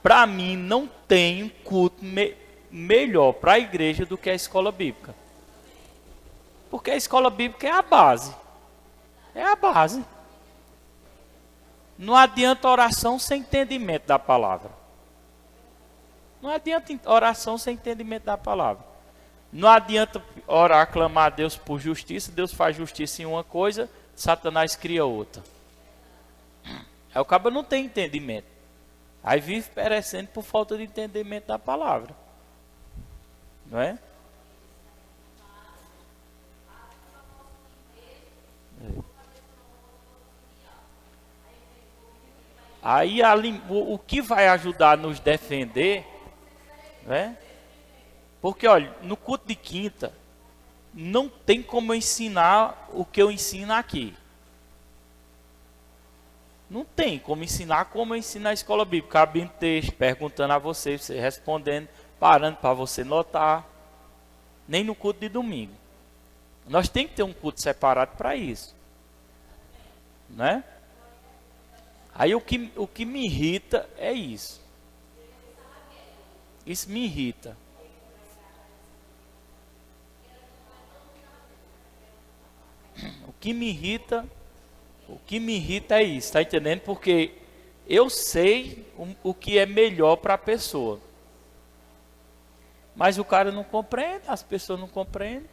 Para mim, não tem culto melhor para a igreja do que a escola bíblica. Porque a escola bíblica é a base. É a base. Não adianta oração sem entendimento da palavra. Não adianta oração sem entendimento da palavra. Não adianta orar, clamar a Deus por justiça. Deus faz justiça em uma coisa, Satanás cria outra. Aí o cabo não tem entendimento. Aí vive perecendo por falta de entendimento da palavra. Não é? Aí o que vai ajudar a nos defender, né? Porque olha, no culto de quinta não tem como eu ensinar o que eu ensino aqui. Não tem como ensinar como eu ensino na escola bíblica, abrindo texto, perguntando a você, você respondendo, parando para você notar. Nem no culto de domingo. Nós temos que ter um culto separado para isso. Né? Aí o que me irrita é isso. Isso me irrita. O que me irrita é isso, tá entendendo? Porque eu sei o que é melhor para a pessoa. Mas o cara não compreende, as pessoas não compreendem.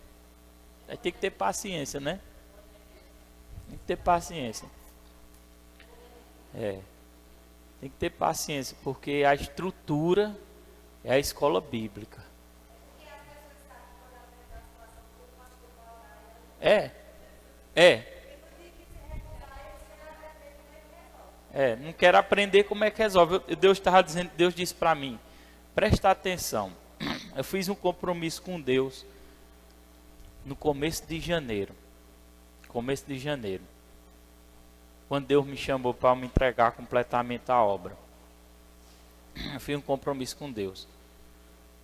Aí tem que ter paciência, né? Tem que ter paciência. Tem que ter paciência, porque a estrutura é a escola bíblica. Não quero aprender como é que resolve. Deus disse para mim, presta atenção. Eu fiz um compromisso com Deus no começo de janeiro. Quando Deus me chamou para me entregar completamente a obra. Eu fiz um compromisso com Deus.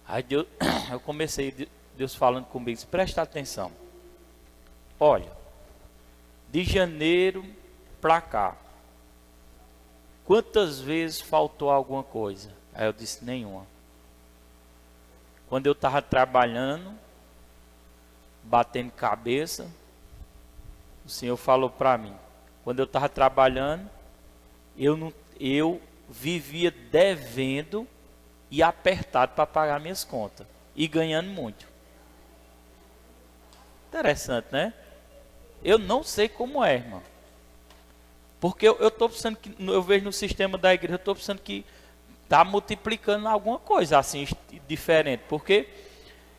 Aí eu comecei, Deus falando comigo, disse, presta atenção. Olha, de janeiro para cá, quantas vezes faltou alguma coisa? Aí eu disse, nenhuma. Quando eu estava trabalhando, batendo cabeça, o Senhor falou para mim. Quando eu estava trabalhando, eu vivia devendo e apertado para pagar minhas contas. E ganhando muito. Interessante, né? Eu não sei como é, irmão. Porque eu estou pensando que, eu vejo no sistema da igreja, eu estou pensando que está multiplicando alguma coisa assim, diferente. Porque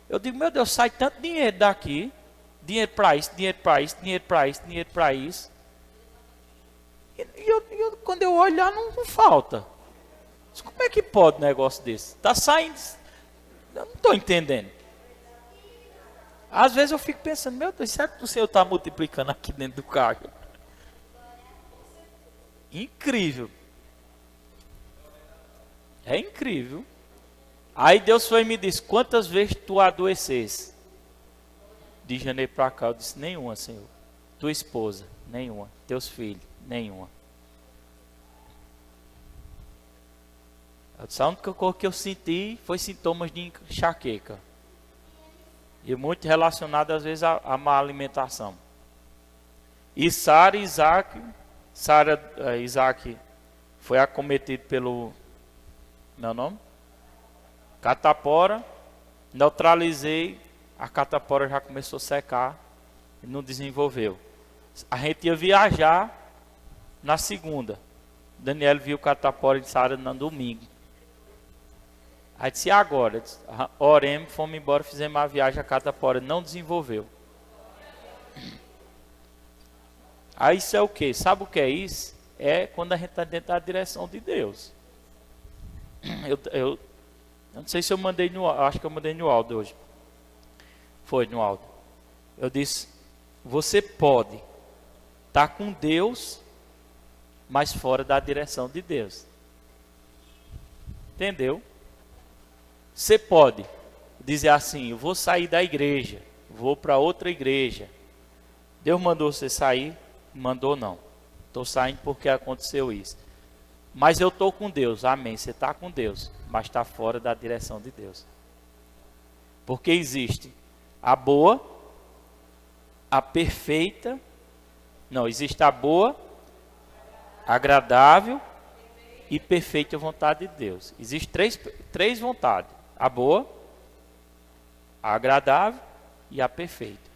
eu digo, meu Deus, sai tanto dinheiro daqui, dinheiro para isso, dinheiro para isso, dinheiro para isso, dinheiro para isso. E quando eu olho lá, não falta. Mas como é que pode um negócio desse? Está saindo, eu não estou entendendo. Às vezes eu fico pensando, meu Deus, será que o Senhor está multiplicando aqui dentro do carro? Incrível. É incrível. Aí Deus foi e me disse, quantas vezes tu adoecesse? De janeiro para cá, eu disse, nenhuma, Senhor. Tua esposa, nenhuma. Teus filhos, nenhuma. A única coisa que eu senti foi sintomas de enxaqueca. E muito relacionado às vezes à má alimentação. E Isaac foi acometido pelo, meu nome? Catapora. Neutralizei, a catapora já começou a secar e não desenvolveu. A gente ia viajar na segunda. Daniel viu o catapora de Sara no domingo. Aí disse, e agora? Disse, oremos, fomos embora, fizemos a viagem, a catapora não desenvolveu. Aí isso é o que? Sabe o que é isso? É quando a gente está dentro da direção de Deus. Eu não sei se eu mandei acho que eu mandei no áudio hoje. Foi no áudio. Eu disse, você pode estar com Deus, mas fora da direção de Deus. Entendeu? Você pode dizer assim, eu vou sair da igreja, vou para outra igreja. Deus mandou você sair? Mandou não. Estou saindo porque aconteceu isso. Mas eu estou com Deus. Amém. Você está com Deus, mas está fora da direção de Deus. Porque existe a boa, a perfeita. Não, existe a boa, agradável e perfeita vontade de Deus. Existem três vontades. A boa, a agradável e a perfeita.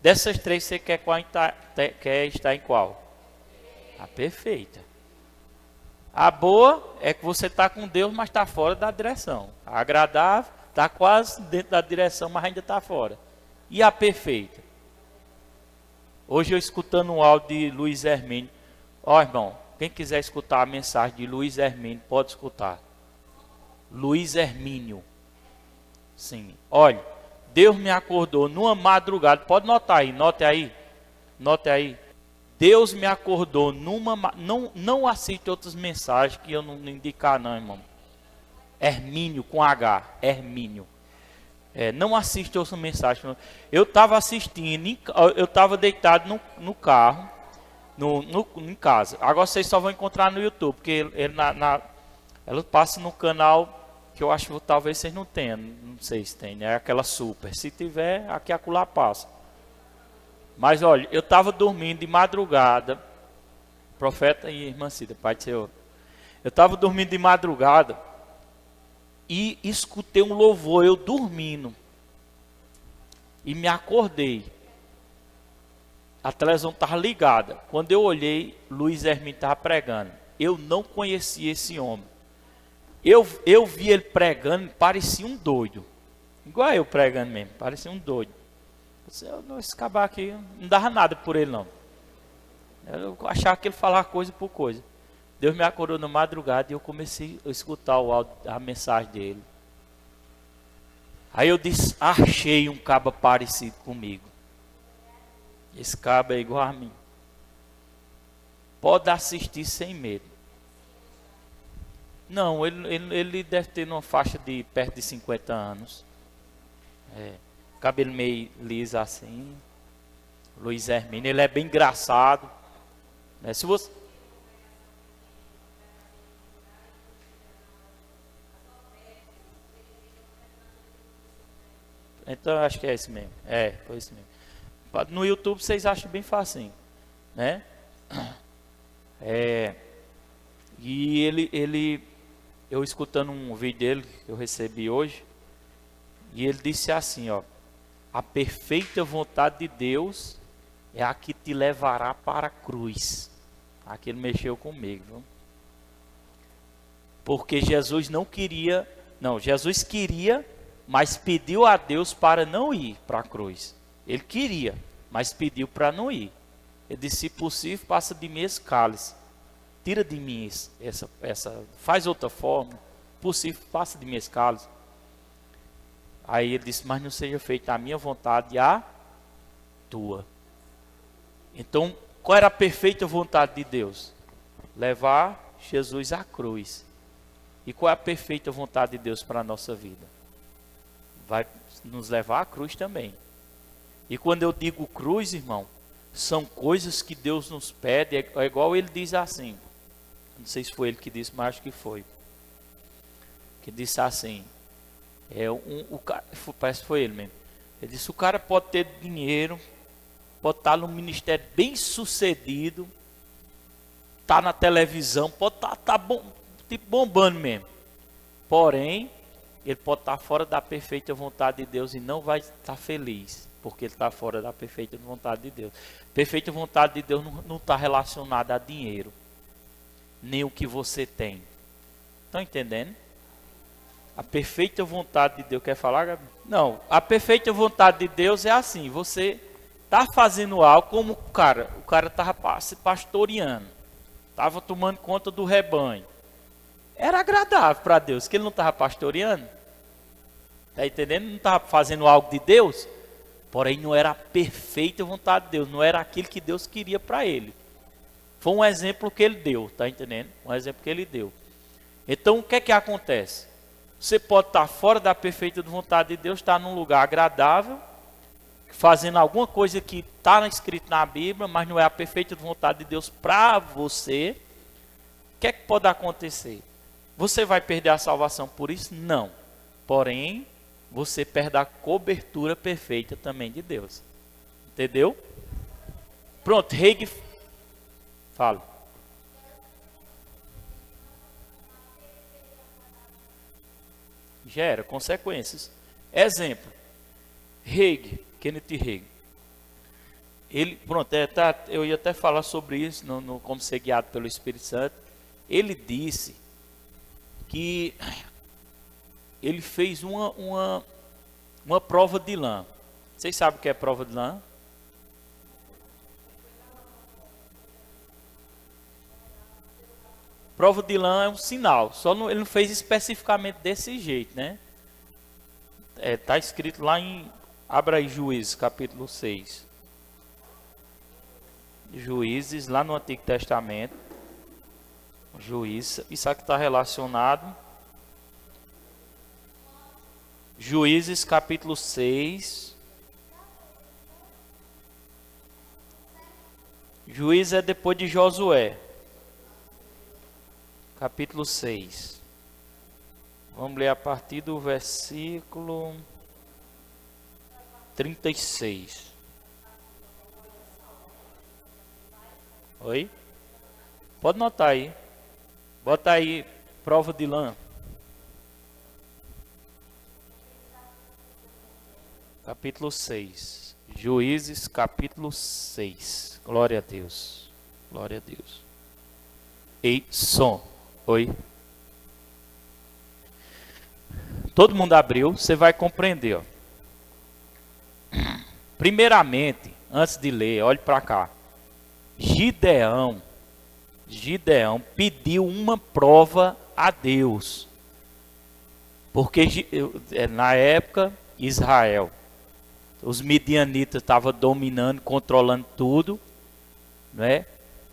Dessas três, você quer estar em qual? A perfeita. A boa é que você está com Deus, mas está fora da direção. A agradável está quase dentro da direção, mas ainda está fora. E a perfeita? Hoje eu escutando um áudio de Luiz Hermínio. Ó, irmão, quem quiser escutar a mensagem de Luiz Hermínio, pode escutar. Luiz Hermínio. Sim. Olha, Deus me acordou numa madrugada. Pode notar aí, note aí. Deus me acordou numa... Não assiste outras mensagens que eu não indicar não, irmão. Hermínio, com H. Hermínio. Não assiste outras mensagens. Eu estava assistindo, eu estava deitado no carro, em casa. Agora vocês só vão encontrar no YouTube, porque ela passa no canal que eu acho que talvez vocês não tenham. Não sei se tem, né? Aquela super. Se tiver, aqui acolá passa. Mas olha, eu estava dormindo de madrugada, profeta e irmã Cida, Pai do Senhor. Eu estava dormindo de madrugada e escutei um louvor, eu dormindo. E me acordei. A televisão estava ligada. Quando eu olhei, Luiz Hermínio estava pregando. Eu não conhecia esse homem. Eu vi ele pregando, parecia um doido. Igual eu pregando mesmo, parecia um doido. Esse cabra aqui, não dava nada por ele não. Eu achava que ele falava coisa por coisa. Deus me acordou na madrugada e eu comecei a escutar o áudio, a mensagem dele. Aí eu disse, achei um cabra parecido comigo. Esse cabra é igual a mim. Pode assistir sem medo. Não, ele deve ter uma faixa de perto de 50 anos. Cabelo meio liso assim. Luiz Hermínio, ele é bem engraçado. Se você... Então eu acho que é esse mesmo. Foi esse mesmo. No YouTube vocês acham bem facinho, né? E eu escutando um vídeo dele que eu recebi hoje, e ele disse assim, ó: a perfeita vontade de Deus é a que te levará para a cruz. Aqui ele mexeu comigo, viu? Porque Jesus Jesus queria, mas pediu a Deus para não ir para a cruz. Ele queria, mas pediu para não ir. Ele disse, se possível, passa de mim esse cálice. Tira de mim faz outra forma. Possível, passa de mim esse cálice. Aí ele disse, mas não seja feita a minha vontade e a tua. Então, qual era a perfeita vontade de Deus? Levar Jesus à cruz. E qual é a perfeita vontade de Deus para a nossa vida? Vai nos levar à cruz também. E quando eu digo cruz, irmão, são coisas que Deus nos pede, é igual ele diz assim, não sei se foi ele que disse, mas acho que foi. Que disse assim, parece que foi ele mesmo. Ele disse, o cara pode ter dinheiro, pode estar no ministério bem sucedido, tá na televisão, pode estar tipo bombando mesmo. Porém, ele pode estar fora da perfeita vontade de Deus e não vai estar feliz, porque ele está fora da perfeita vontade de Deus. Perfeita vontade de Deus não está relacionada a dinheiro, nem o que você tem. Estão entendendo? A perfeita vontade de Deus, quer falar, Gabi? Não, a perfeita vontade de Deus é assim, você está fazendo algo como o cara estava se pastoreando, estava tomando conta do rebanho. Era agradável para Deus, que ele não estava pastoreando. Está entendendo? Não estava fazendo algo de Deus, porém não era a perfeita vontade de Deus, não era aquilo que Deus queria para ele. Foi um exemplo que ele deu, está entendendo? Um exemplo que ele deu. Então o que é que acontece? Você pode estar fora da perfeita vontade de Deus, estar num lugar agradável, fazendo alguma coisa que está escrito na Bíblia, mas não é a perfeita vontade de Deus para você. O que é que pode acontecer? Você vai perder a salvação por isso? Não. Porém, você perde a cobertura perfeita também de Deus. Entendeu? Pronto, Hegel fala. Gera consequências. Exemplo. Hegel, Kenneth Hagin. Ele, pronto, eu ia até falar sobre isso, como ser guiado pelo Espírito Santo. Ele disse que ele fez uma prova de lã. Vocês sabem o que é prova de lã? Prova de lã é um sinal, ele não fez especificamente desse jeito, né? Está escrito lá em, abra aí Juízes, capítulo 6. Juízes, lá no Antigo Testamento. Juízes, isso aqui está relacionado. Juízes, capítulo 6. Juízes é depois de Josué. Capítulo 6. Vamos ler a partir do versículo 36. Oi? Pode notar aí. Bota aí, prova de lã. Capítulo 6. Juízes, capítulo 6. Glória a Deus. Glória a Deus. Ei, som. Oi? Todo mundo abriu, você vai compreender. Ó. Primeiramente, antes de ler, olhe para cá. Gideão pediu uma prova a Deus. Porque na época, Israel, os midianitas estavam dominando, controlando tudo. Né?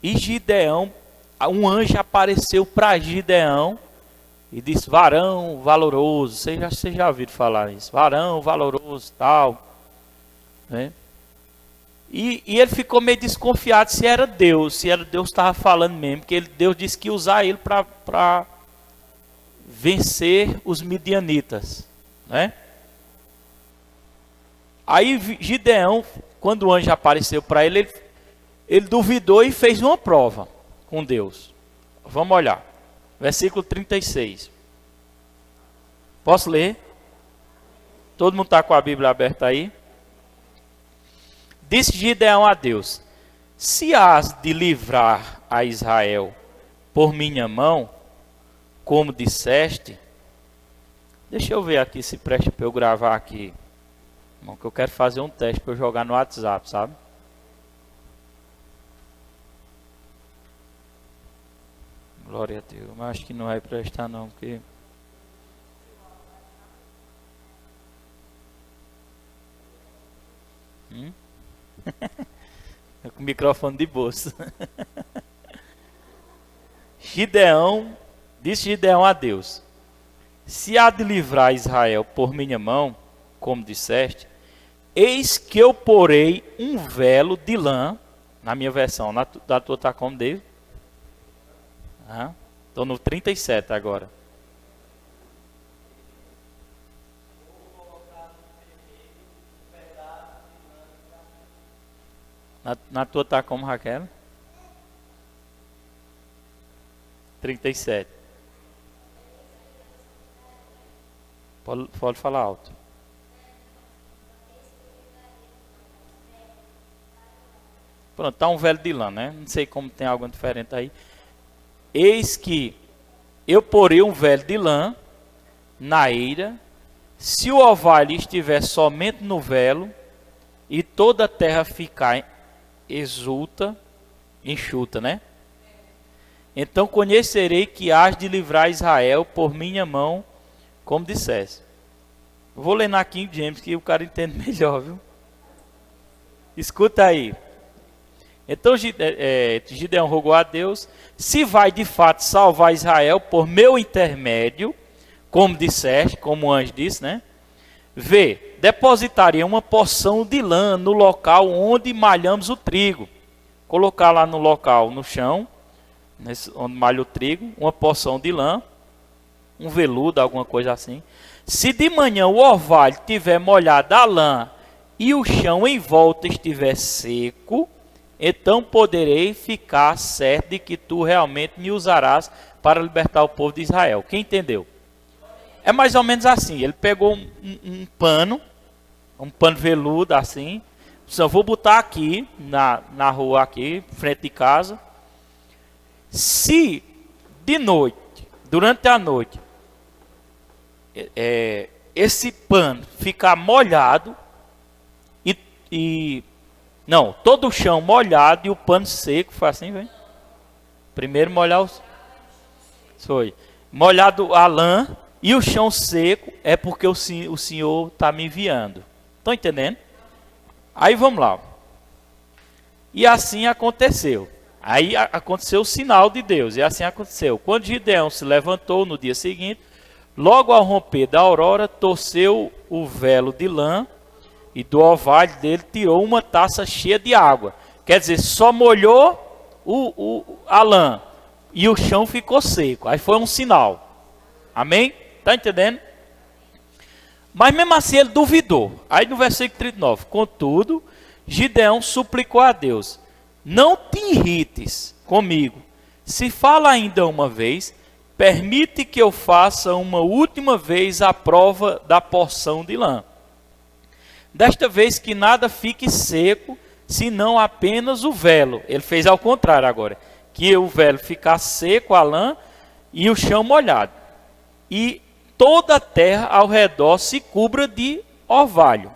E Gideão, um anjo apareceu para Gideão e disse: varão valoroso. Vocês já ouviram falar nisso? Varão valoroso, tal. Né? E ele ficou meio desconfiado se era Deus que estava falando mesmo, porque Deus disse que ia usar ele para vencer os midianitas, né? Aí Gideão, quando o anjo apareceu para ele duvidou e fez uma prova com Deus. Vamos olhar, versículo 36. Posso ler? Todo mundo está com a Bíblia aberta aí? Disse Gideão a Deus: se has de livrar a Israel por minha mão, como disseste. Deixa eu ver aqui se presta para eu gravar aqui. Irmão, que eu quero fazer um teste para eu jogar no WhatsApp, sabe? Glória a Deus. Mas acho que não vai prestar não, porque... com o microfone de bolsa. Disse Gideão a Deus: se há de livrar Israel por minha mão, como disseste, eis que eu porei um velo de lã, na minha versão, da tua está como, David? Estou no 37 agora. Na tua está como, Raquel? 37. Pode falar alto. Pronto, está um velho de lã, né? Não sei como tem algo diferente aí. Eis que eu porei um velho de lã na eira, se o orvalho estiver somente no velo, e toda a terra ficar enxuta, né? Então conhecerei que hás de livrar Israel por minha mão, como disseste. Vou ler na King James, que o cara entende melhor, viu? Escuta aí. Então Gideão rogou a Deus: se vai de fato salvar Israel por meu intermédio, como disseste, como o anjo disse, né? Vê, depositaria uma porção de lã no local onde malhamos o trigo. Colocar lá no local, no chão, onde malha o trigo, uma porção de lã, um veludo, alguma coisa assim. Se de manhã o orvalho tiver molhado a lã e o chão em volta estiver seco, então poderei ficar certo de que tu realmente me usarás para libertar o povo de Israel. Quem entendeu? É mais ou menos assim. Ele pegou um pano veludo assim. Eu vou botar aqui na rua aqui, frente de casa. Se de noite, durante a noite, esse pano ficar molhado não, todo o chão molhado e o pano seco, foi assim, velho? Primeiro molhar foi molhado a lã e o chão seco, é porque o Senhor está me enviando. Estão entendendo? Aí vamos lá. E assim aconteceu. Aí aconteceu o sinal de Deus. E assim aconteceu. Quando Gideão se levantou no dia seguinte, logo ao romper da aurora, torceu o velo de lã e do orvalho dele tirou uma taça cheia de água. Quer dizer, só molhou a lã e o chão ficou seco. Aí foi um sinal. Amém? Está entendendo? Mas mesmo assim ele duvidou. Aí no versículo 39, contudo, Gideão suplicou a Deus: não te irrites comigo. Se fala ainda uma vez, permite que eu faça uma última vez a prova da porção de lã. Desta vez que nada fique seco, senão apenas o velo. Ele fez ao contrário agora. Que o velo ficasse seco, a lã, e o chão molhado. E toda a terra ao redor se cubra de orvalho.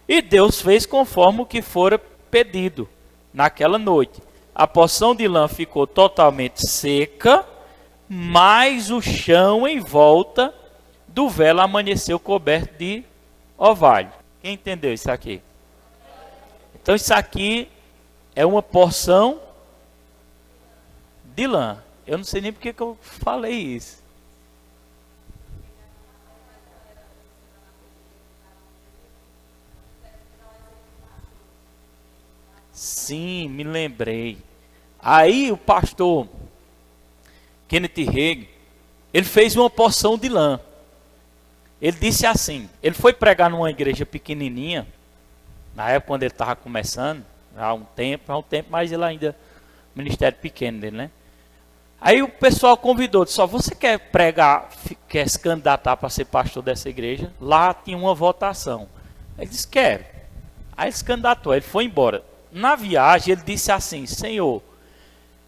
E Deus fez conforme o que fora pedido naquela noite. A porção de lã ficou totalmente seca, mas o chão em volta do velo amanheceu coberto de orvalho. Quem entendeu isso aqui? Então isso aqui é uma porção de lã. Eu não sei nem porque que eu falei isso. Sim, me lembrei. Aí o pastor Kenneth Hagin, ele fez uma porção de lã. Ele disse assim, ele foi pregar numa igreja pequenininha, na época quando ele estava começando, há um tempo, mas ele ainda, ministério pequeno dele, né? Aí o pessoal convidou, disse: você quer pregar, quer se candidatar para ser pastor dessa igreja? Lá tinha uma votação. Ele disse: quero. Aí ele se candidatou, ele foi embora. Na viagem ele disse assim: Senhor,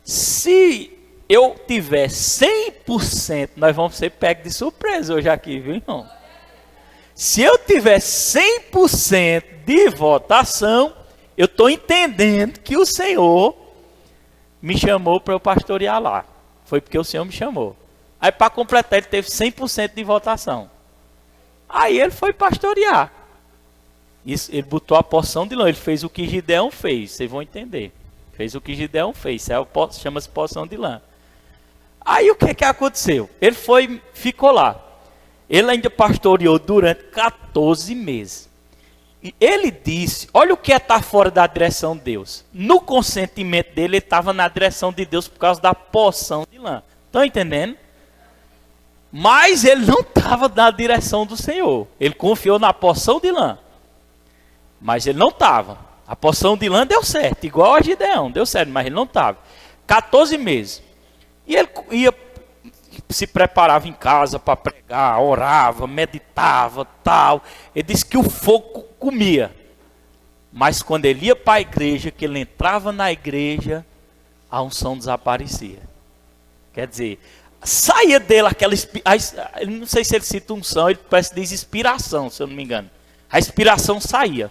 se eu tiver 100%, nós vamos ser pegos de surpresa hoje aqui, viu, irmão? Se eu tiver 100% de votação, eu estou entendendo que o Senhor me chamou para eu pastorear lá. Foi porque o Senhor me chamou. Aí para completar, ele teve 100% de votação. Aí ele foi pastorear. Isso, ele botou a porção de lã, ele fez o que Gideão fez, vocês vão entender. Fez o que Gideão fez, chama-se porção de lã. Aí o que aconteceu? Ele ficou lá. Ele ainda pastoreou durante 14 meses. E ele disse, olha o que é estar fora da direção de Deus. No consentimento dele, ele estava na direção de Deus por causa da porção de lã. Estão entendendo? Mas ele não estava na direção do Senhor. Ele confiou na porção de lã. Mas ele não estava. A porção de lã deu certo, igual a Gideão, deu certo, mas ele não estava. 14 meses. E ele se preparava em casa para pregar, orava, meditava, tal. Ele disse que o fogo comia. Mas quando ele ia para a igreja, que ele entrava na igreja, a unção desaparecia. Quer dizer, saía dele aquela... não sei se ele cita unção, ele parece que diz inspiração, se eu não me engano. A inspiração saía.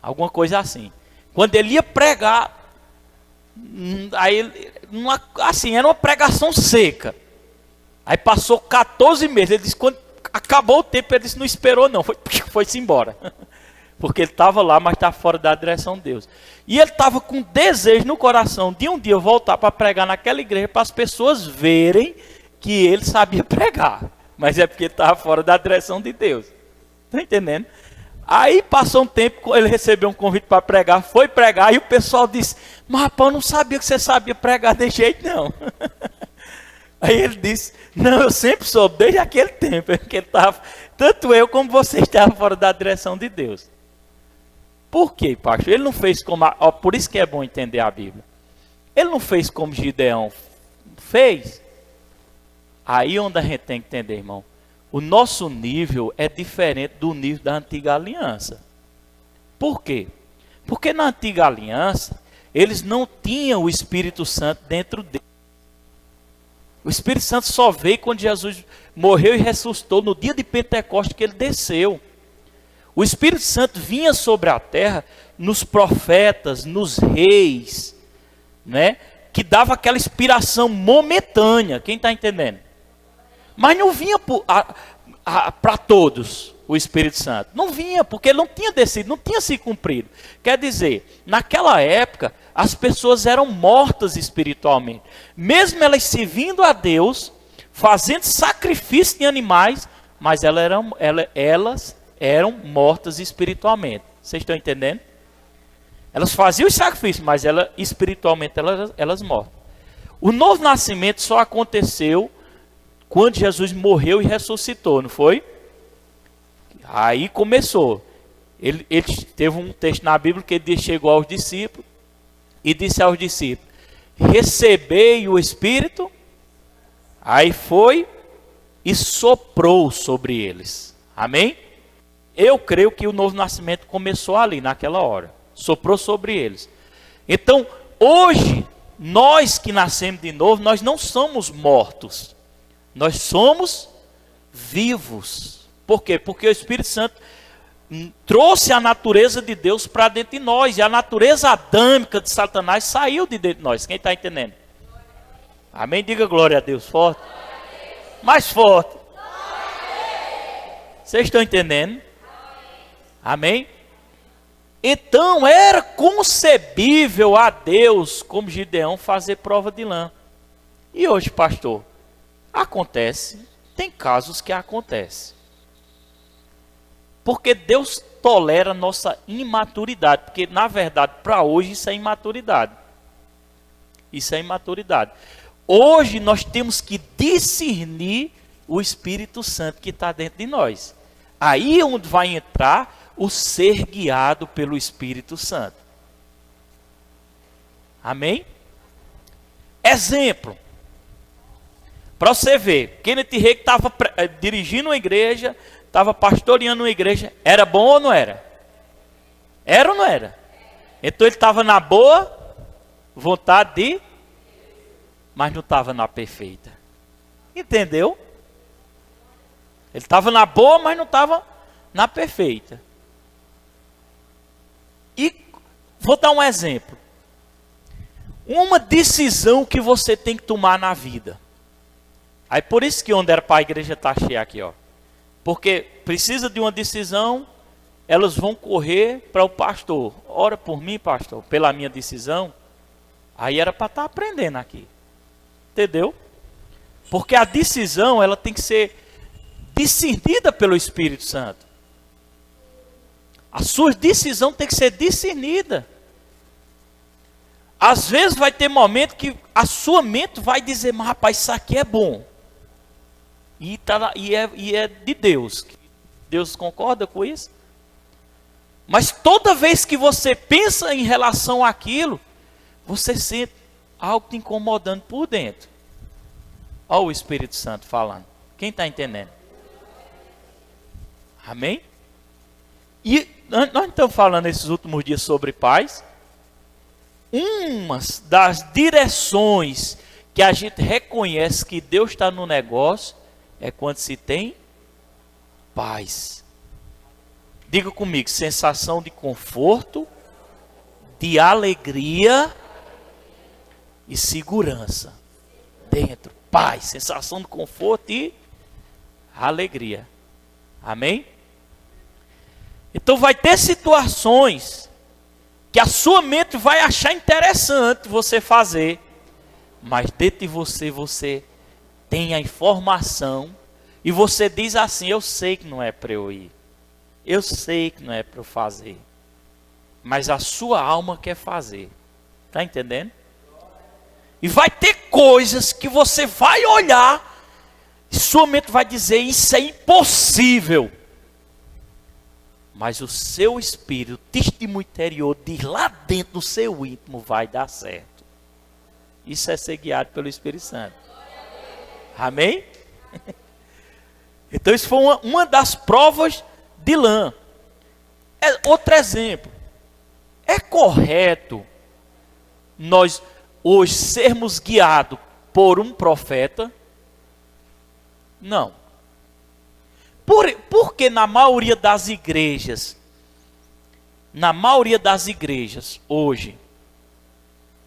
Alguma coisa assim. Quando ele ia pregar, aí, assim, era uma pregação seca. Aí passou 14 meses. Ele disse, quando acabou o tempo, ele disse, não esperou não, foi-se embora. Porque ele estava lá, mas estava fora da direção de Deus. E ele estava com desejo no coração de um dia voltar para pregar naquela igreja, para as pessoas verem que ele sabia pregar. Mas é porque ele estava fora da direção de Deus. Está entendendo? Aí passou um tempo, ele recebeu um convite para pregar, foi pregar, e o pessoal disse, Mas rapaz, eu não sabia que você sabia pregar de jeito não. Aí ele disse, não, eu sempre soube, desde aquele tempo, que ele estava, tanto eu como você estavam fora da direção de Deus. Por quê, pastor? Ele não fez como, por isso que é bom entender a Bíblia. Ele não fez como Gideão fez. Aí onde a gente tem que entender, irmão. O nosso nível é diferente do nível da antiga aliança. Por quê? Porque na antiga aliança, eles não tinham o Espírito Santo dentro deles. O Espírito Santo só veio quando Jesus morreu e ressuscitou no dia de Pentecostes que ele desceu. O Espírito Santo vinha sobre a terra nos profetas, nos reis, né? Que dava aquela inspiração momentânea. Quem está entendendo? Mas não vinha para todos o Espírito Santo. Não vinha, porque ele não tinha descido, não tinha se cumprido. Quer dizer, naquela época, as pessoas eram mortas espiritualmente. Mesmo elas servindo a Deus, fazendo sacrifício de animais, mas elas eram mortas espiritualmente. Vocês estão entendendo? Elas faziam os sacrifícios, mas espiritualmente elas mortas. O novo nascimento só aconteceu quando Jesus morreu e ressuscitou, não foi? Aí começou. Ele teve um texto na Bíblia que ele chegou aos discípulos e disse aos discípulos: recebei o Espírito. Aí foi e soprou sobre eles. Amém? Eu creio que o novo nascimento começou ali, naquela hora. Soprou sobre eles. Então, hoje, nós que nascemos de novo, nós não somos mortos. Nós somos vivos. Por quê? Porque o Espírito Santo trouxe a natureza de Deus para dentro de nós. E a natureza adâmica de Satanás saiu de dentro de nós. Quem está entendendo? Amém? Diga glória a Deus. Forte. Mais forte. Vocês estão entendendo? Amém? Então era concebível a Deus, como Gideão, fazer prova de lã. E hoje, pastor? Acontece, tem casos que acontece. Porque Deus tolera nossa imaturidade. Porque, na verdade, para hoje isso é imaturidade. Isso é imaturidade. Hoje nós temos que discernir o Espírito Santo que está dentro de nós. Aí é onde vai entrar o ser guiado pelo Espírito Santo. Amém? Exemplo. Para você ver, Kenneth Reagan estava dirigindo uma igreja, estava pastoreando uma igreja, era bom ou não era? Era ou não era? Então ele estava na boa vontade de, mas não estava na perfeita. Entendeu? Ele estava na boa, mas não estava na perfeita. E vou dar um exemplo. Uma decisão que você tem que tomar na vida. Aí por isso que onde era para a igreja está cheia aqui, ó. Porque precisa de uma decisão, elas vão correr para o pastor. Ora por mim, pastor, pela minha decisão. Aí era para estar aprendendo aqui. Entendeu? Porque a decisão, ela tem que ser discernida pelo Espírito Santo. A sua decisão tem que ser discernida. Às vezes vai ter momento que a sua mente vai dizer, mas rapaz, isso aqui é bom. E é de Deus. Deus concorda com isso? Mas toda vez que você pensa em relação àquilo, você sente algo te incomodando por dentro. Olha o Espírito Santo falando. Quem está entendendo? Amém? E nós estamos falando esses últimos dias sobre paz. Uma das direções que a gente reconhece que Deus está no negócio é quando se tem paz. Diga comigo, sensação de conforto, de alegria e segurança. Dentro, paz, sensação de conforto e alegria. Amém? Então vai ter situações que a sua mente vai achar interessante você fazer, mas dentro de você tem a informação e você diz assim, eu sei que não é para eu ir, eu sei que não é para eu fazer, mas a sua alma quer fazer. Está entendendo? E vai ter coisas que você vai olhar e sua mente vai dizer, isso é impossível. Mas o seu espírito, o testemunho interior, diz lá dentro do seu íntimo, vai dar certo. Isso é ser guiado pelo Espírito Santo. Amém? Então isso foi uma das provas de lã. Outro exemplo. É correto nós hoje sermos guiados por um profeta? Não. Porque na maioria das igrejas hoje,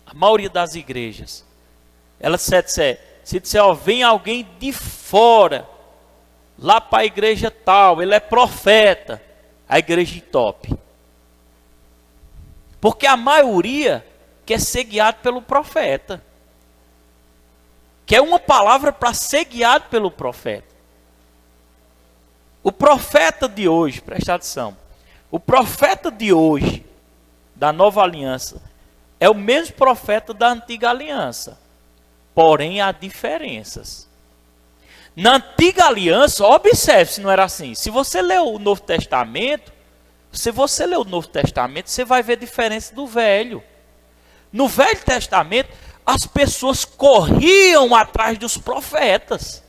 a maioria das igrejas, ela se disser, ó, vem alguém de fora, lá para a igreja tal, ele é profeta, a igreja entope. Porque a maioria quer ser guiado pelo profeta. Quer uma palavra para ser guiado pelo profeta. O profeta de hoje, presta atenção, o profeta de hoje, da nova aliança, é o mesmo profeta da antiga aliança. Porém, há diferenças. Na antiga aliança, observe se não era assim. Se você ler o Novo Testamento, você vai ver a diferença do Velho. No Velho Testamento, as pessoas corriam atrás dos profetas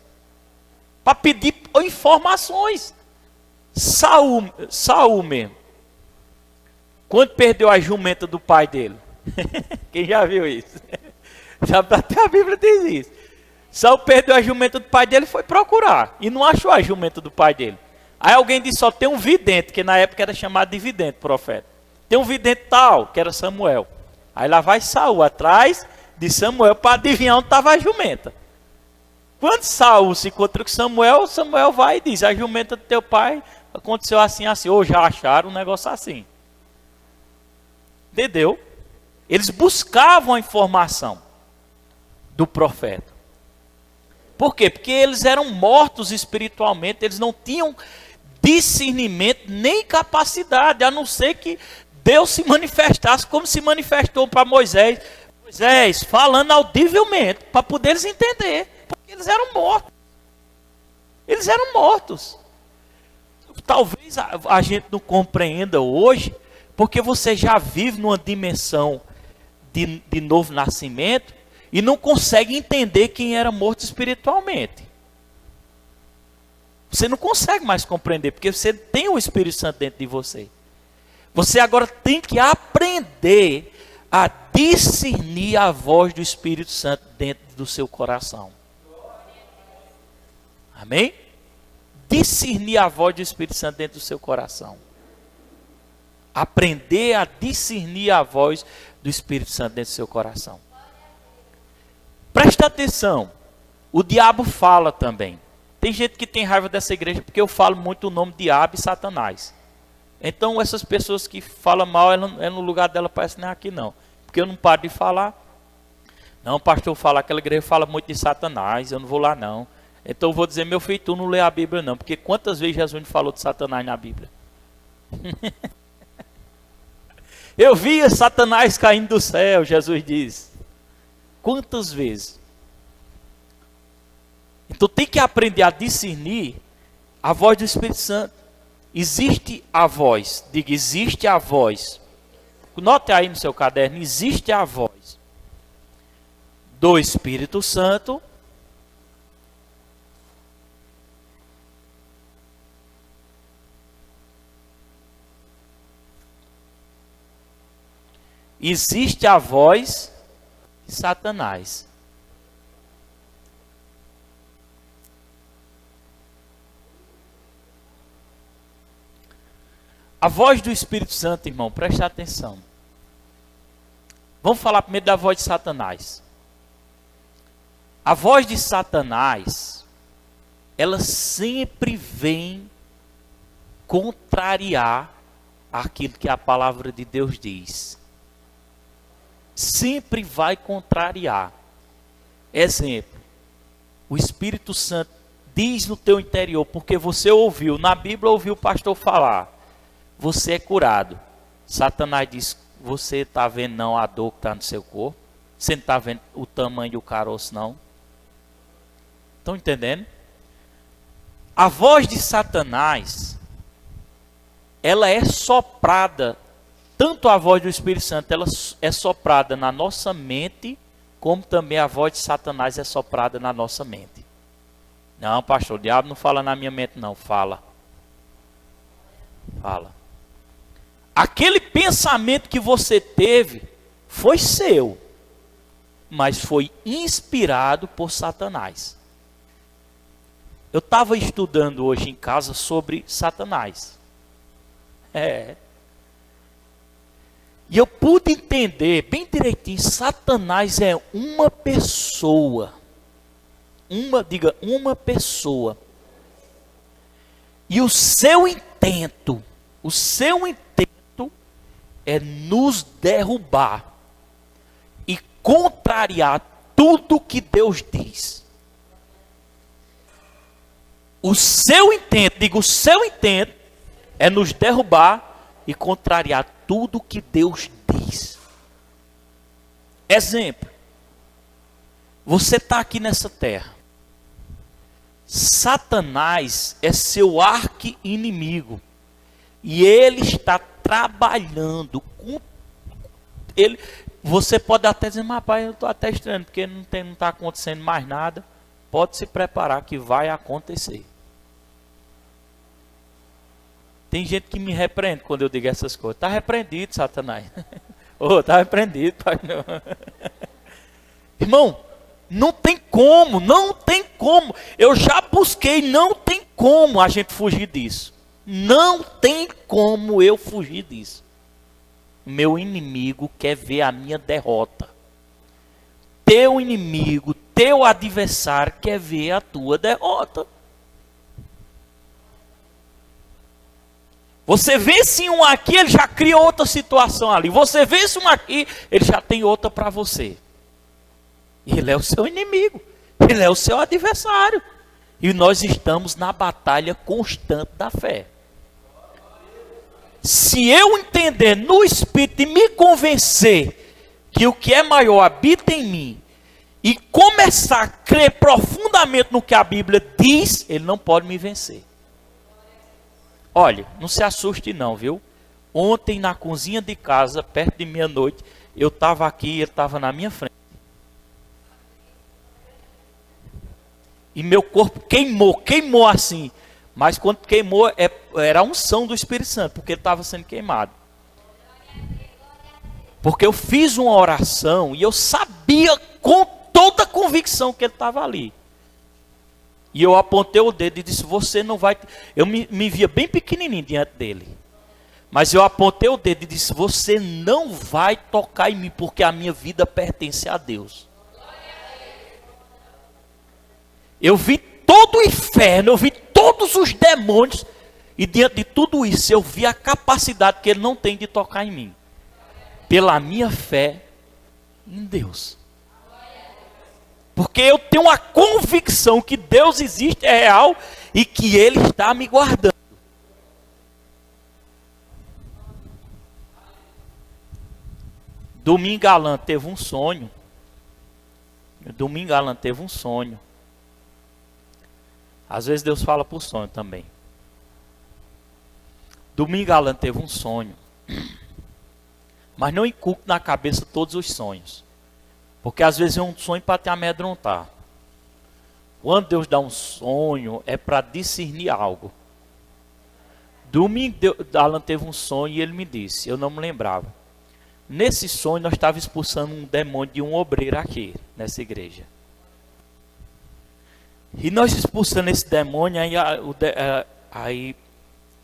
para pedir informações. Saul mesmo, quando perdeu a jumenta do pai dele, quem já viu isso? Até a Bíblia diz isso. Saul perdeu a jumenta do pai dele e foi procurar, e não achou a jumenta do pai dele. Aí alguém disse, só tem um vidente, que na época era chamado de vidente, profeta. Tem um vidente tal, que era Samuel. Aí lá vai Saul atrás de Samuel para adivinhar onde estava a jumenta. Quando Saul se encontra com Samuel, Samuel vai e diz, a jumenta do teu pai aconteceu assim, assim, ou já acharam um negócio assim. Entendeu? Eles buscavam a informação do profeta. Por quê? Porque eles eram mortos espiritualmente, eles não tinham discernimento nem capacidade, a não ser que Deus se manifestasse como se manifestou para Moisés. Moisés falando audivelmente, para poder eles entender, porque eles eram mortos. Eles eram mortos. Talvez a gente não compreenda hoje, porque você já vive numa dimensão de novo nascimento, e não consegue entender quem era morto espiritualmente. Você não consegue mais compreender, porque você tem o Espírito Santo dentro de você. Você agora tem que aprender a discernir a voz do Espírito Santo dentro do seu coração. Amém? Discernir a voz do Espírito Santo dentro do seu coração. Aprender a discernir a voz do Espírito Santo dentro do seu coração. Presta atenção, o diabo fala também. Tem gente que tem raiva dessa igreja porque eu falo muito o nome diabo e Satanás. Então essas pessoas que falam mal, no lugar dela parece nem aqui não. Porque eu não paro de falar. Não, o pastor fala, aquela igreja fala muito de Satanás, eu não vou lá não. Então eu vou dizer, meu filho, tu não lê a Bíblia não. Porque quantas vezes Jesus falou de Satanás na Bíblia? Eu via Satanás caindo do céu, Jesus diz. Quantas vezes? Então tem que aprender a discernir a voz do Espírito Santo. Existe a voz, diga, existe a voz. Note aí no seu caderno, existe a voz do Espírito Santo. Existe a voz de Satanás. A voz do Espírito Santo, irmão, preste atenção. Vamos falar primeiro da voz de Satanás. A voz de Satanás, ela sempre vem contrariar aquilo que a palavra de Deus diz. Sempre vai contrariar. Exemplo, o Espírito Santo diz no teu interior, porque você ouviu, na Bíblia ouviu o pastor falar, você é curado. Satanás diz, você está vendo não a dor que está no seu corpo. Você não está vendo o tamanho do caroço não. Estão entendendo? A voz de Satanás, ela é soprada, tanto a voz do Espírito Santo, ela é soprada na nossa mente, como também a voz de Satanás é soprada na nossa mente. Não, pastor, o diabo não fala na minha mente não, fala. Fala. Aquele pensamento que você teve foi seu, mas foi inspirado por Satanás. Eu estava estudando hoje em casa sobre Satanás. E eu pude entender bem direitinho, Satanás é uma pessoa. Uma pessoa. E o seu intento é nos derrubar e contrariar tudo que Deus diz. O seu intento é nos derrubar e contrariar tudo que Deus diz. Exemplo. Você está aqui nessa terra. Satanás é seu arqui-inimigo. E ele está trabalhando com ele. Você pode até dizer, mas rapaz, eu estou até estranho, porque não está acontecendo mais nada. Pode se preparar que vai acontecer. Tem gente que me repreende quando eu digo essas coisas. Está repreendido, Satanás. Está repreendido, pai. Irmão, não tem como. Eu já busquei, não tem como a gente fugir disso. Não tem como eu fugir disso. Meu inimigo quer ver a minha derrota. Teu inimigo, teu adversário quer ver a tua derrota. Você vence um aqui, ele já cria outra situação ali. Você vence um aqui, ele já tem outra para você. Ele é o seu inimigo. Ele é o seu adversário. E nós estamos na batalha constante da fé. Se eu entender no Espírito e me convencer que o que é maior habita em mim, e começar a crer profundamente no que a Bíblia diz, ele não pode me vencer. Olha, não se assuste não, viu? Ontem na cozinha de casa, perto de meia-noite, eu estava aqui, ele estava na minha frente. E meu corpo queimou assim. Mas quando queimou, era a unção do Espírito Santo, porque ele estava sendo queimado. Porque eu fiz uma oração e eu sabia com toda a convicção que ele estava ali. E eu apontei o dedo e disse, você não vai... Eu me via bem pequenininho diante dele. Mas eu apontei o dedo e disse, você não vai tocar em mim, porque a minha vida pertence a Deus. Eu vi todo o inferno, eu vi todos os demônios, e diante de tudo isso, eu vi a capacidade que ele não tem de tocar em mim. Pela minha fé em Deus. Porque eu tenho uma convicção que Deus existe, é real, e que Ele está me guardando. Domingo Alan teve um sonho. Às vezes Deus fala por sonho também. Domingo Alan teve um sonho. Mas não inculque na cabeça todos os sonhos. Porque às vezes é um sonho para te amedrontar. Quando Deus dá um sonho, é para discernir algo. Domingo Alan teve um sonho e ele me disse, eu não me lembrava. Nesse sonho nós estávamos expulsando um demônio de um obreiro aqui, nessa igreja. E nós expulsando esse demônio, aí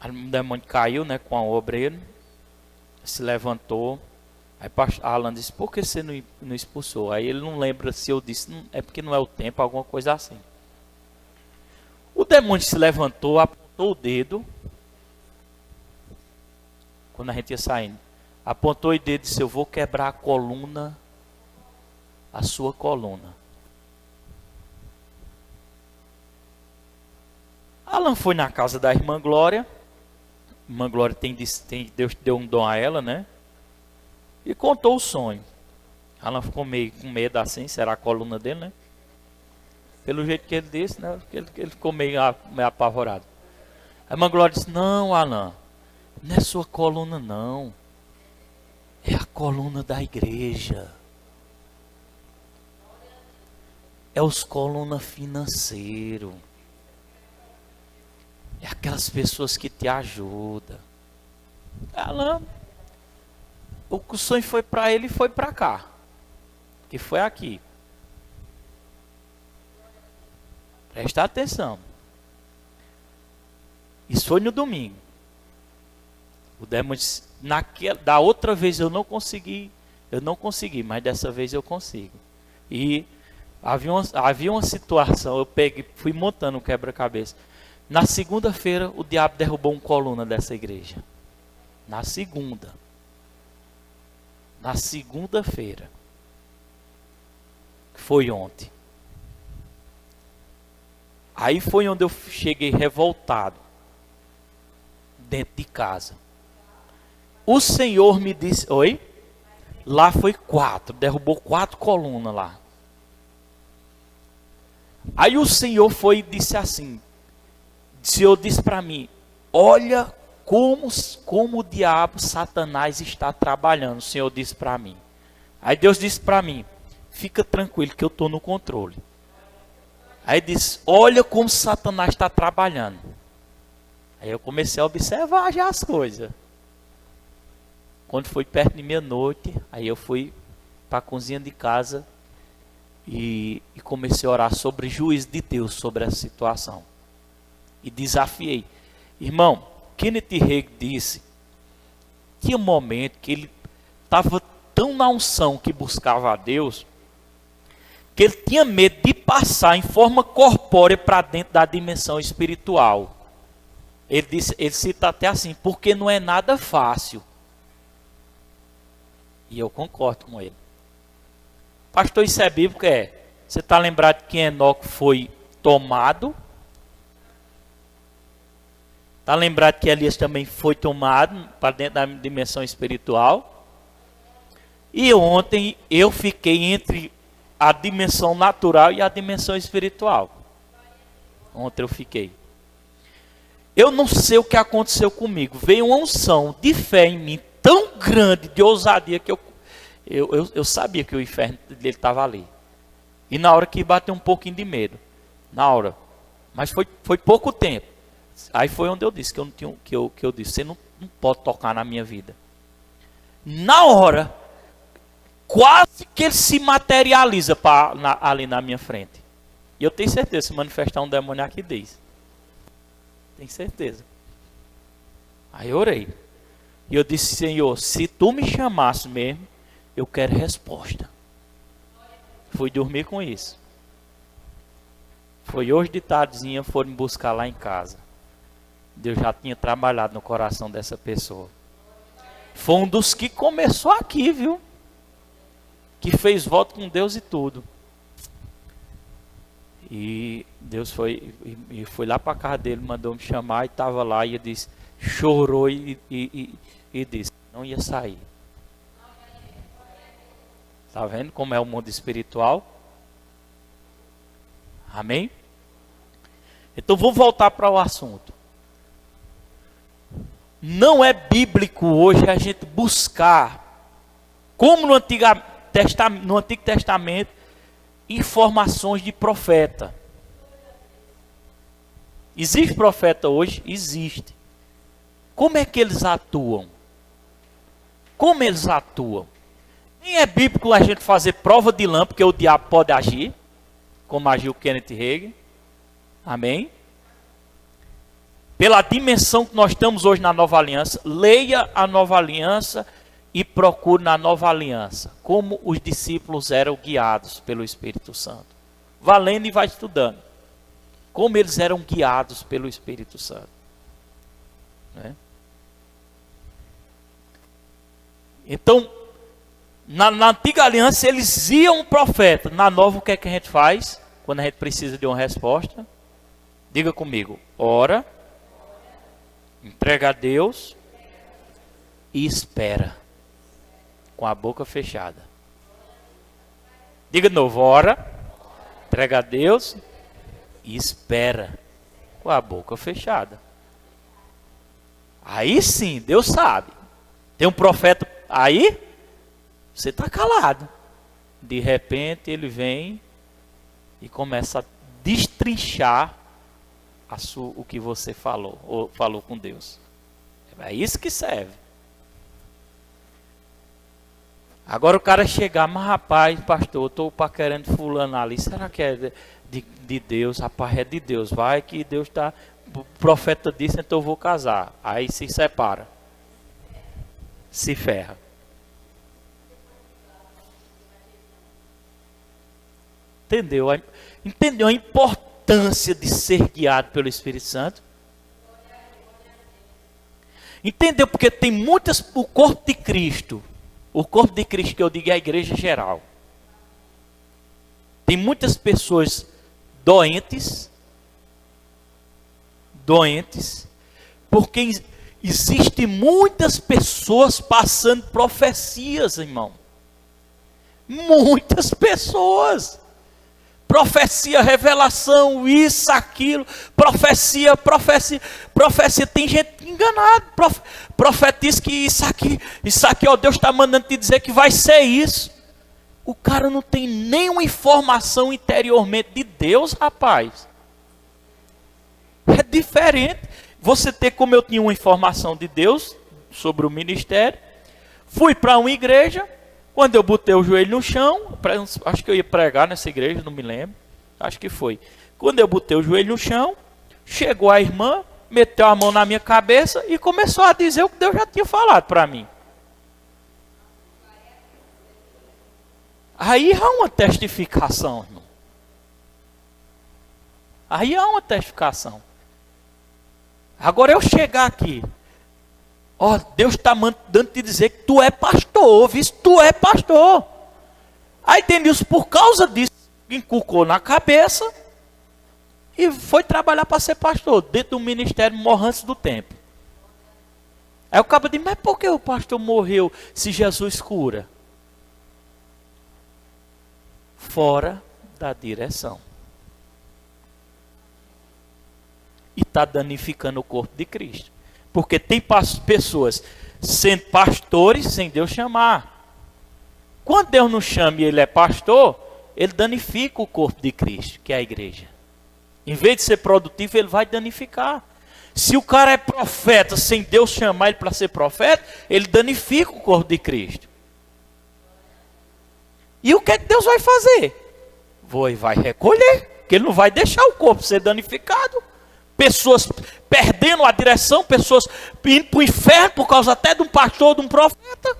o demônio caiu, né, com o obreiro, se levantou. Aí Alan disse, por que você não expulsou? Aí ele não lembra se eu disse, é porque não é o tempo, alguma coisa assim. O demônio se levantou, apontou o dedo, quando a gente ia saindo, apontou o dedo e disse, eu vou quebrar a sua coluna. Alan foi na casa da irmã Glória. Irmã Glória Deus deu um dom a ela, né? E contou o sonho. Alan ficou meio com medo assim, será a coluna dele, né? Pelo jeito que ele disse, né? Ele ficou meio apavorado. A irmã Glória disse, não, Alan, não é sua coluna não. É a coluna da igreja. É os coluna financeiro. É aquelas pessoas que te ajudam. Alan, o sonho foi para ele e foi para cá. Que foi aqui. Presta atenção. Isso foi no domingo. O demônio disse, da outra vez eu não consegui, mas dessa vez eu consigo. E havia uma situação, eu fui montando um quebra-cabeça. Na segunda-feira o diabo derrubou uma coluna dessa igreja. Na segunda-feira. Que foi ontem. Aí foi onde eu cheguei revoltado. Dentro de casa. O Senhor me disse, oi? Lá foi 4, derrubou 4 colunas lá. Aí o Senhor foi e disse assim, o Senhor disse para mim, olha como o diabo, Satanás está trabalhando, o Senhor disse para mim. Aí Deus disse para mim, fica tranquilo que eu estou no controle. Aí disse, olha como Satanás está trabalhando. Aí eu comecei a observar já as coisas. Quando foi perto de meia-noite, aí eu fui para a cozinha de casa e comecei a orar sobre o juízo de Deus sobre essa situação. E desafiei. Irmão, Kenneth Hagin disse que tinha um momento que ele estava tão na unção que buscava a Deus, que ele tinha medo de passar em forma corpórea para dentro da dimensão espiritual. Ele cita até assim, porque não é nada fácil. E eu concordo com ele. Pastor, isso é bíblico? Você está lembrado que Enoque foi tomado? Está lembrado que Elias também foi tomado para dentro da dimensão espiritual? E ontem eu fiquei entre a dimensão natural e a dimensão espiritual. Ontem eu fiquei. Eu não sei o que aconteceu comigo. Veio uma unção de fé em mim tão grande, de ousadia, que eu sabia que o inferno dele estava ali. E na hora que bateu um pouquinho de medo. Na hora. Mas foi pouco tempo. Aí foi onde eu disse que eu não tinha, que eu disse, você não pode tocar na minha vida. Na hora, quase que ele se materializa ali na minha frente. E eu tenho certeza, se manifestar um demônio aqui diz. Tenho certeza. Aí eu orei. E eu disse, Senhor, se tu me chamasse mesmo, eu quero resposta. Fui dormir com isso. Foi hoje de tardezinha, foram me buscar lá em casa. Deus já tinha trabalhado no coração dessa pessoa. Foi um dos que começou aqui, viu? Que fez voto com Deus e tudo. E Deus foi lá para a casa dele, mandou me chamar e estava lá. E ele disse, chorou e disse, não ia sair. Está vendo como é o mundo espiritual? Amém? Então vou voltar para o assunto. Não é bíblico hoje a gente buscar, como no Antigo Testamento, informações de profeta. Existe profeta hoje? Existe. Como é que eles atuam? Como eles atuam? Nem é bíblico a gente fazer prova de lã, porque o diabo pode agir, como agiu Kenneth Hagin. Amém? Pela dimensão que nós estamos hoje na Nova Aliança, leia a Nova Aliança e procure na Nova Aliança como os discípulos eram guiados pelo Espírito Santo. Vá lendo e vai estudando. Como eles eram guiados pelo Espírito Santo. Né? Então, na Antiga Aliança eles iam um profeta. Na Nova o que é que a gente faz? Quando a gente precisa de uma resposta? Diga comigo. Ora, entrega a Deus e espera. com a boca fechada. Diga de novo, ora, entrega a Deus e espera com a boca fechada. Aí sim, Deus sabe. Tem um profeta aí, você está calado. De repente ele vem e começa a destrinchar o que você falou, ou falou com Deus. É isso que serve. Agora o cara chegar, mas rapaz, pastor, eu estou paquerando fulano ali, será que é de Deus? Rapaz, é de Deus, vai que Deus está... O profeta disse, então eu vou casar. Aí se separa. Se ferra. Entendeu? Entendeu a importância de ser guiado pelo Espírito Santo? Entendeu? Porque tem muitas... O corpo de Cristo que eu digo é a igreja geral. Tem muitas pessoas doentes, porque existem muitas pessoas passando profecias, irmão. Muitas pessoas. Profecia, revelação, isso, aquilo, profecia. Tem gente enganada. Profetiza que isso aqui, ó, Deus está mandando te dizer que vai ser isso. O cara não tem nenhuma informação interiormente de Deus, rapaz. É diferente. Você ter, como eu tinha uma informação de Deus sobre o ministério, fui para uma igreja. Quando eu botei o joelho no chão, acho que eu ia pregar nessa igreja, não me lembro, acho que foi. Quando eu botei o joelho no chão, chegou a irmã, meteu a mão na minha cabeça e começou a dizer o que Deus já tinha falado para mim. Aí há uma testificação, irmão. Aí há uma testificação. Agora eu chegar aqui, ó, Deus está mandando te dizer que tu é pastor, viu? Tu é pastor. Aí Denilson, por causa disso, inculcou na cabeça e foi trabalhar para ser pastor, dentro do ministério morreu antes do tempo. Aí o cabo diz, mas por que o pastor morreu se Jesus cura? Fora da direção. E está danificando o corpo de Cristo. Porque tem pessoas sendo pastores sem Deus chamar. Quando Deus não chama e ele é pastor, ele danifica o corpo de Cristo, que é a igreja. Em vez de ser produtivo, ele vai danificar. Se o cara é profeta sem Deus chamar ele para ser profeta, ele danifica o corpo de Cristo. E o que é que Deus vai fazer? Vai recolher, porque ele não vai deixar o corpo ser danificado. Pessoas perdendo a direção, pessoas indo para o inferno por causa até de um pastor, de um profeta.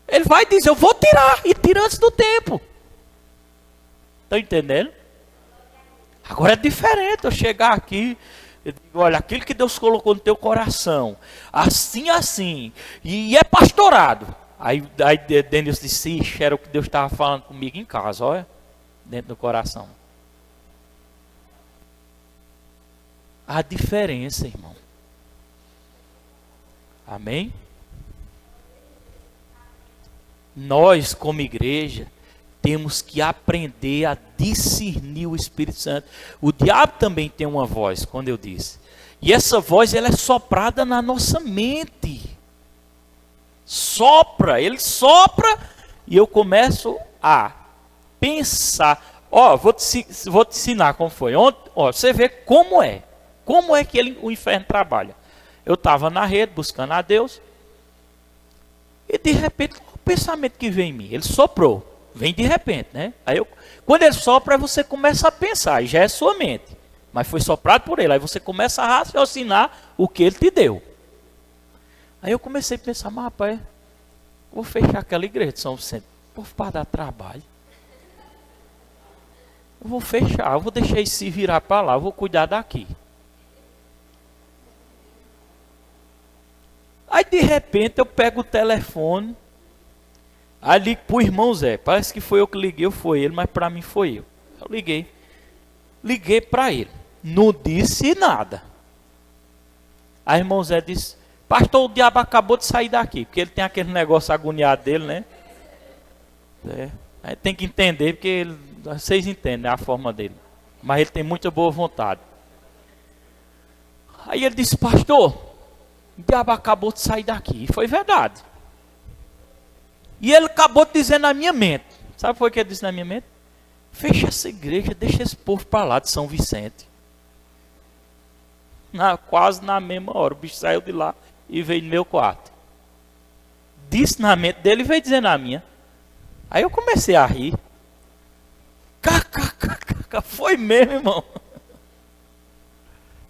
Ele vai dizer, eu vou tirar, e tira antes do tempo. Estão entendendo? Agora é diferente eu chegar aqui, eu digo, olha, aquilo que Deus colocou no teu coração, assim, e é pastorado. Aí Deus disse, ixi, era o que Deus estava falando comigo em casa, olha, dentro do coração. A diferença, irmão. Amém? Nós, como igreja, temos que aprender a discernir o Espírito Santo. O diabo também tem uma voz, quando eu disse. E essa voz, ela é soprada na nossa mente. Ele sopra e eu começo a pensar. Ó, vou te ensinar como foi. Ó, você vê como é. Como é que o inferno trabalha? Eu estava na rede, buscando a Deus. E de repente, o pensamento que vem em mim, ele soprou. Vem de repente, né? Aí quando ele sopra, você começa a pensar. E já é sua mente. Mas foi soprado por ele. Aí você começa a raciocinar o que ele te deu. Aí eu comecei a pensar, mas rapaz, vou fechar aquela igreja de São Vicente. Para dar trabalho. Eu vou fechar, eu vou deixar ele se virar para lá, eu vou cuidar daqui. Aí de repente eu pego o telefone, aí ligo para o irmão Zé, parece que foi eu que liguei, ou foi ele, mas para mim foi eu. Eu liguei para ele, não disse nada. Aí o irmão Zé disse, Pastor, o diabo acabou de sair daqui, porque ele tem aquele negócio agoniado dele, né? Aí tem que entender, porque vocês entendem, né, a forma dele. Mas ele tem muita boa vontade. Aí ele disse, pastor, o diabo acabou de sair daqui. E foi verdade. E ele acabou de dizer na minha mente. Sabe o que foi que ele disse na minha mente? Fecha essa igreja, deixa esse povo para lá de São Vicente. Quase na mesma hora, o bicho saiu de lá e veio no meu quarto. Disse na mente dele e veio dizer na minha. Aí eu comecei a rir. Foi mesmo, irmão.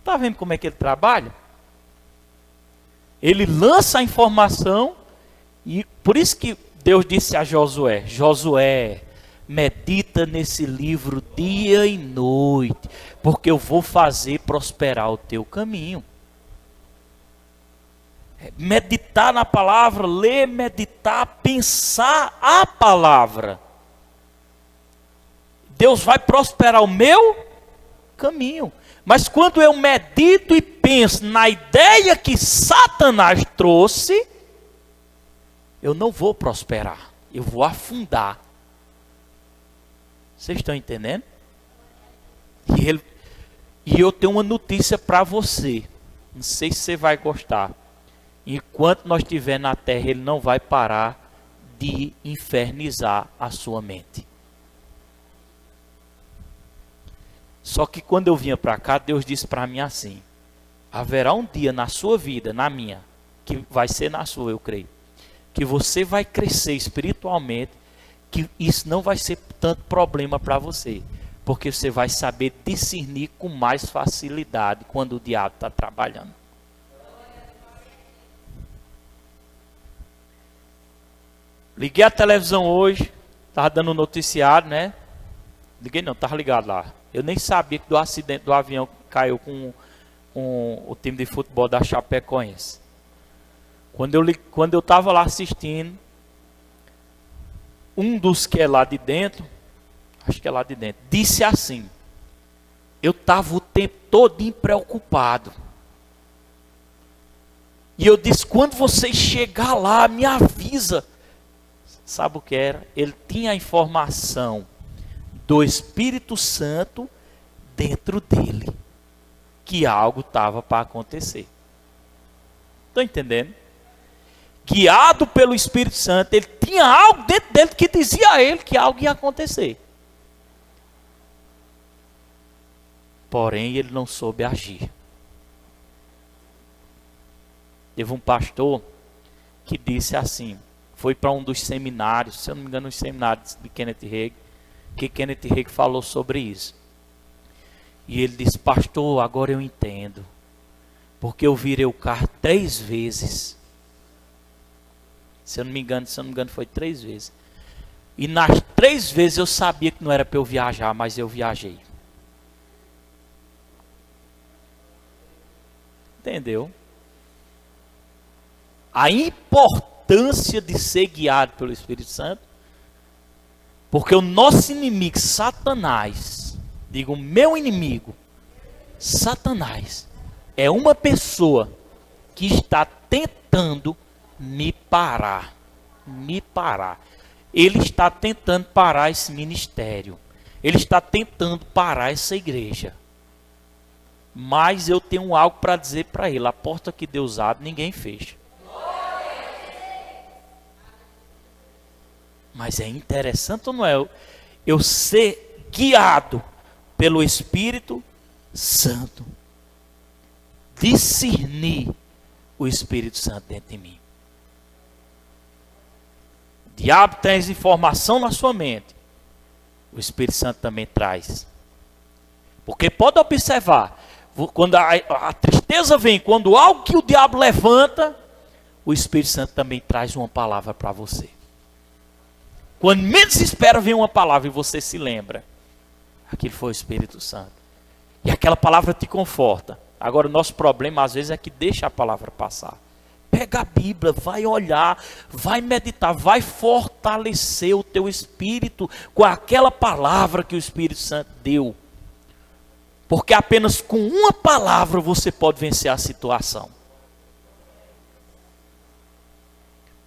Tá vendo como é que ele trabalha? Ele lança a informação e por isso que Deus disse a Josué, Josué, medita nesse livro dia e noite, porque eu vou fazer prosperar o teu caminho. Meditar na palavra, ler, meditar, pensar a palavra. Deus vai prosperar o meu caminho. Mas quando eu medito e penso na ideia que Satanás trouxe, eu não vou prosperar, eu vou afundar. Vocês estão entendendo? E eu tenho uma notícia para você. Não sei se você vai gostar. Enquanto nós estivermos na terra, ele não vai parar de infernizar a sua mente. Só que quando eu vinha para cá, Deus disse para mim assim: haverá um dia na sua vida, na minha, que vai ser na sua, eu creio, que você vai crescer espiritualmente, que isso não vai ser tanto problema para você, porque você vai saber discernir com mais facilidade quando o diabo está trabalhando. Liguei a televisão hoje, estava dando um noticiário, né? Liguei não, estava ligado lá. Eu nem sabia que do acidente do avião que caiu com o time de futebol da Chapecoense. Quando eu estava lá assistindo, um dos que é lá de dentro, acho que é lá de dentro, disse assim: eu estava o tempo todo preocupado. E eu disse, quando você chegar lá, me avisa. Sabe o que era? Ele tinha a informação do Espírito Santo dentro dele, que algo estava para acontecer. Estão entendendo? Guiado pelo Espírito Santo, ele tinha algo dentro dele que dizia a ele que algo ia acontecer. Porém, ele não soube agir. Teve um pastor que disse assim, foi para um dos seminários, se eu não me engano, os seminários de Kenneth Hagin, que Kenneth Hagin falou sobre isso. E ele disse, pastor, agora eu entendo, porque eu virei o carro 3 vezes. Se eu não me engano, foi 3 vezes. E nas 3 vezes eu sabia que não era para eu viajar, mas eu viajei. Entendeu? A importância de ser guiado pelo Espírito Santo, porque o nosso inimigo, Satanás, digo, o meu inimigo, Satanás, é uma pessoa que está tentando me parar. Ele está tentando parar esse ministério. Ele está tentando parar essa igreja. Mas eu tenho algo para dizer para ele. A porta que Deus abre, ninguém fecha. Mas é interessante ou não é? Eu ser guiado pelo Espírito Santo. Discernir o Espírito Santo dentro de mim. O diabo traz informação na sua mente. O Espírito Santo também traz. Porque pode observar, quando a tristeza vem, quando algo que o diabo levanta, o Espírito Santo também traz uma palavra para você. Quando menos espera, vem uma palavra e você se lembra. Aquilo foi o Espírito Santo. E aquela palavra te conforta. Agora o nosso problema às vezes é que deixa a palavra passar. Pega a Bíblia, vai olhar, vai meditar, vai fortalecer o teu espírito com aquela palavra que o Espírito Santo deu. Porque apenas com uma palavra você pode vencer a situação.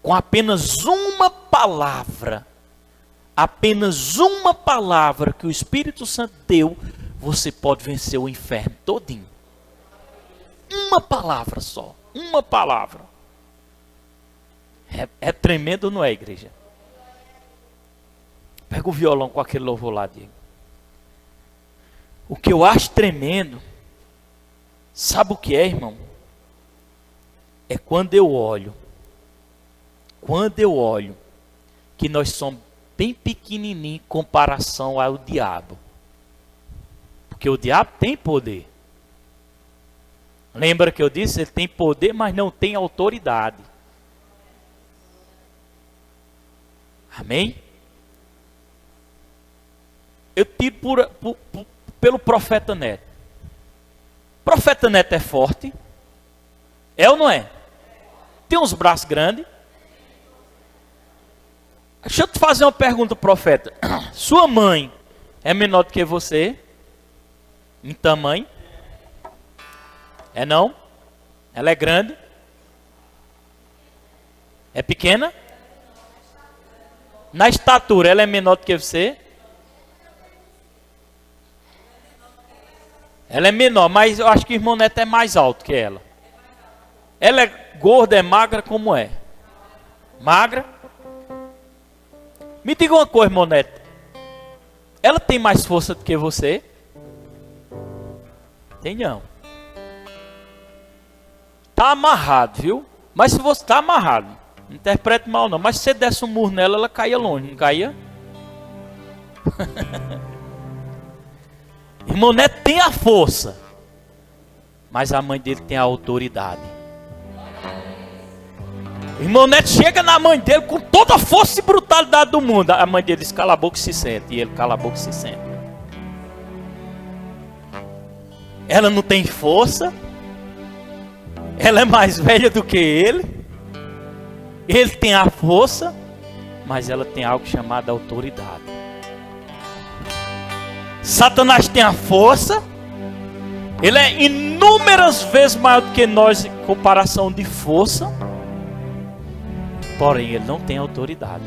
Com apenas uma palavra que o Espírito Santo deu, você pode vencer o inferno todinho. Uma palavra só, uma palavra. É tremendo, não é, igreja? Pega o violão com aquele louvor lá, Diego. O que eu acho tremendo, sabe o que é, irmão? É quando eu olho que nós somos bem pequenininhos em comparação ao diabo. Porque o diabo tem poder. Lembra que eu disse? Ele tem poder, mas não tem autoridade. Amém? Eu tiro pelo profeta Neto. O profeta Neto é forte? É ou não é? Tem uns braços grandes? Deixa eu te fazer uma pergunta, profeta. Sua mãe é menor do que você? Em tamanho? É não? Ela é grande? É pequena? Na estatura, ela é menor do que você? Ela é menor, mas eu acho que o irmão Neto é mais alto que ela. Ela é gorda, é magra, como é? Magra? Me diga uma coisa, irmão Neto. Ela tem mais força do que você? Tem não. Tá amarrado, viu? Mas se você tá amarrado, não interprete mal não. Mas se você desse um murro nela, ela caía longe, não caía? Irmão Neto tem a força, mas a mãe dele tem a autoridade. Irmão Neto chega na mãe dele com toda a força e brutalidade do mundo. A mãe dele diz, cala a boca e se sente. E ele cala a boca e se sente. Ela não tem força. Ela é mais velha do que ele. Ele tem a força, mas ela tem algo chamado autoridade. Satanás tem a força. Ele é inúmeras vezes maior do que nós em comparação de força. Porém, ele não tem autoridade.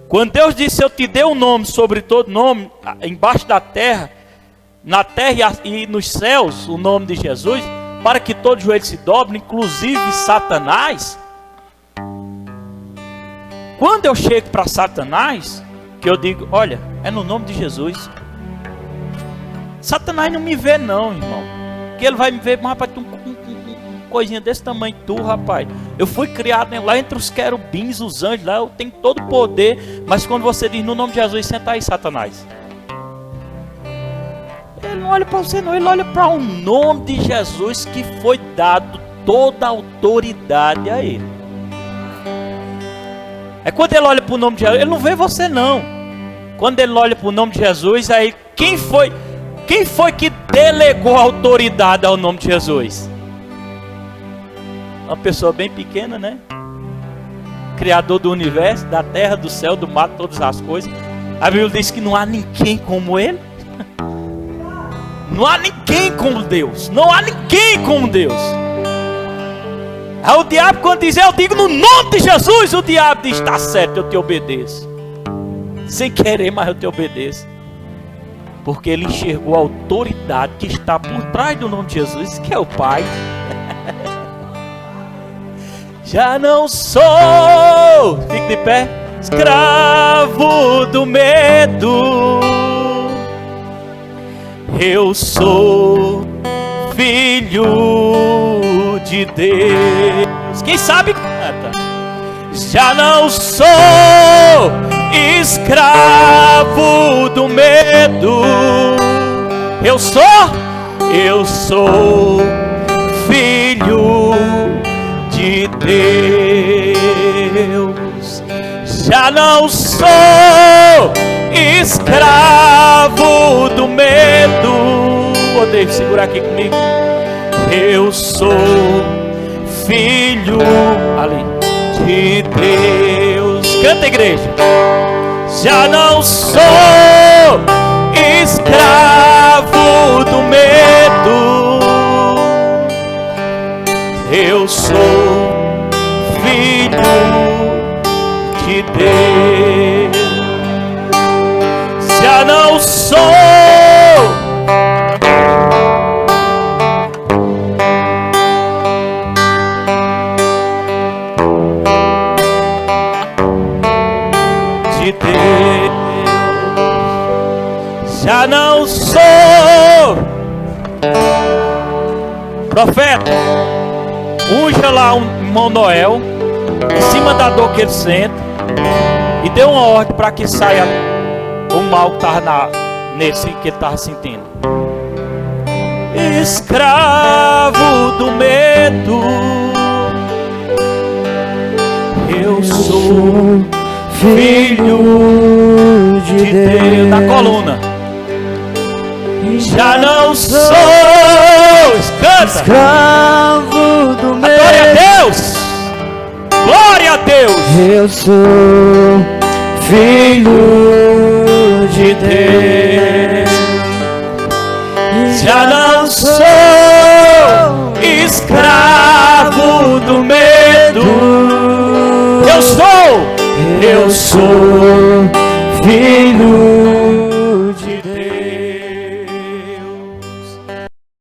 Quando Deus disse, eu te dei um nome sobre todo nome, embaixo da terra, na terra e nos céus, o nome de Jesus, para que todo joelho se dobre, inclusive Satanás. Quando eu chego para Satanás, que eu digo, olha, é no nome de Jesus. Satanás não me vê não, irmão. Que ele vai me ver, mas rapaz, tu coisinha desse tamanho tu, rapaz. Eu fui criado lá entre os querubins, os anjos, lá eu tenho todo o poder. Mas quando você diz no nome de Jesus, senta aí, Satanás. Ele não olha para você não, ele olha para o nome de Jesus, que foi dado toda a autoridade a ele. É quando ele olha para o nome de Jesus, ele não vê você não. Quando ele olha para o nome de Jesus, aí quem foi que delegou a autoridade ao nome de Jesus? Uma pessoa bem pequena, né? Criador do universo, da terra, do céu, do mar, todas as coisas. A Bíblia diz que não há ninguém como ele. Não há ninguém como Deus. Não há ninguém como Deus. Aí o diabo, quando diz, eu digo no nome de Jesus, o diabo diz, está certo, eu te obedeço. Sem querer, mas eu te obedeço. Porque ele enxergou a autoridade que está por trás do nome de Jesus, que é o Pai. Já não sou, fique de pé, escravo do medo. Eu sou filho de Deus. Quem sabe canta. Já não sou escravo do medo. Eu sou filho de Deus. Já não sou escravo do medo. Odeio, segura aqui comigo. Eu sou filho ali de Deus. Canta, igreja. Já não sou escravo do medo. Eu sou Deus. Já não sou de Deus, já não sou. Profeta, unja lá um irmão Noel em cima da dor que ele sente e dê uma ordem para que saia o mal que estava nesse que ele estava sentindo. Escravo do medo, eu sou filho de Deus. Na coluna. Já não sou. Canta. Escravo do medo. Glória a Deus. Glória a Deus. Eu sou filho de Deus. Já não sou escravo do medo. Eu sou filho